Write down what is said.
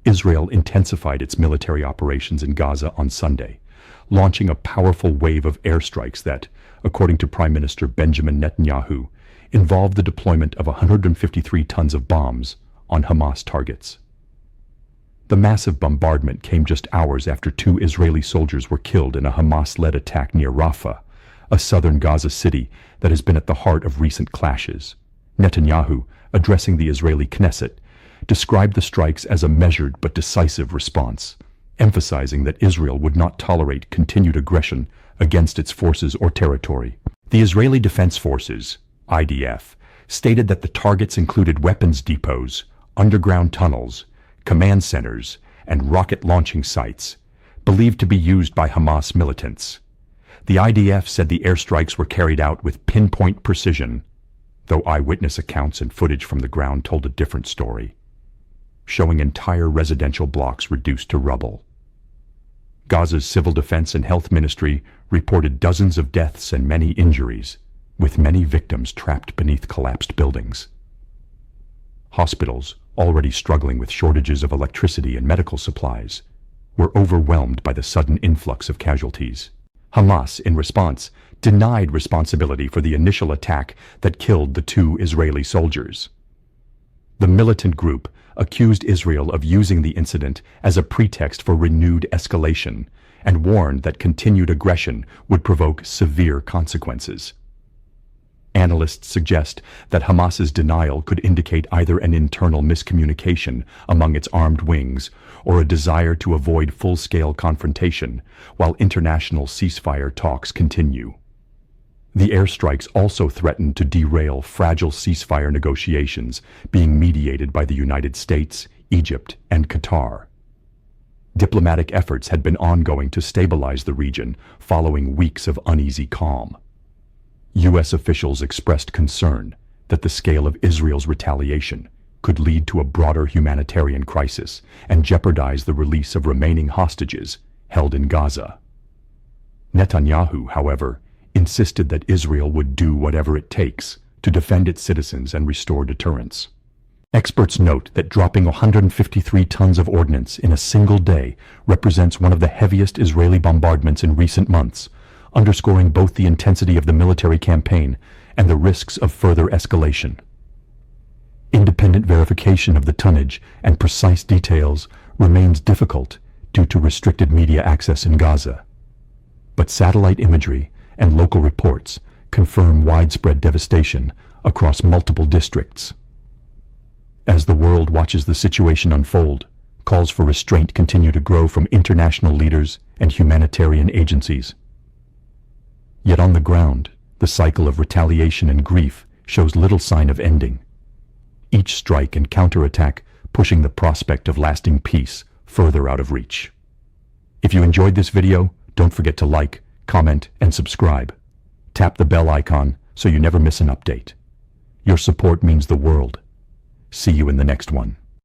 Israel intensified its military operations in Gaza on Sunday, launching a powerful wave of airstrikes that, according to Prime Minister Benjamin Netanyahu, involved the deployment of 153 tons of bombs on Hamas targets. The massive bombardment came just hours after 2 Israeli soldiers were killed in a Hamas-led attack near Rafah, a southern Gaza city that has been at the heart of recent clashes. Netanyahu, addressing the Israeli Knesset, described the strikes as a measured but decisive response, emphasizing that Israel would not tolerate continued aggression against its forces or territory. The Israeli Defense Forces, IDF, stated that the targets included weapons depots, underground tunnels, command centers, and rocket launching sites, believed to be used by Hamas militants. The IDF said the airstrikes were carried out with pinpoint precision, though eyewitness accounts and footage from the ground told a different story, showing entire residential blocks reduced to rubble. Gaza's Civil Defense and Health Ministry reported dozens of deaths and many injuries, with many victims trapped beneath collapsed buildings. Hospitals, already struggling with shortages of electricity and medical supplies, were overwhelmed by the sudden influx of casualties. Hamas, in response, denied responsibility for the initial attack that killed the 2 Israeli soldiers. The militant group accused Israel of using the incident as a pretext for renewed escalation and warned that continued aggression would provoke severe consequences. Analysts suggest that Hamas's denial could indicate either an internal miscommunication among its armed wings or a desire to avoid full-scale confrontation while international ceasefire talks continue. The airstrikes also threatened to derail fragile ceasefire negotiations being mediated by the United States, Egypt, and Qatar. Diplomatic efforts had been ongoing to stabilize the region following weeks of uneasy calm. U.S. officials expressed concern that the scale of Israel's retaliation could lead to a broader humanitarian crisis and jeopardize the release of remaining hostages held in Gaza. Netanyahu, however, insisted that Israel would do whatever it takes to defend its citizens and restore deterrence. Experts note that dropping 153 tons of ordnance in a single day represents one of the heaviest Israeli bombardments in recent months, underscoring both the intensity of the military campaign and the risks of further escalation. Independent verification of the tonnage and precise details remains difficult due to restricted media access in Gaza. But satellite imagery and local reports confirm widespread devastation across multiple districts. As the world watches the situation unfold, calls for restraint continue to grow from international leaders and humanitarian agencies. Yet on the ground, the cycle of retaliation and grief shows little sign of ending. Each strike and counterattack pushing the prospect of lasting peace further out of reach. If you enjoyed this video, don't forget to like, comment, and subscribe. Tap the bell icon so you never miss an update. Your support means the world. See you in the next one.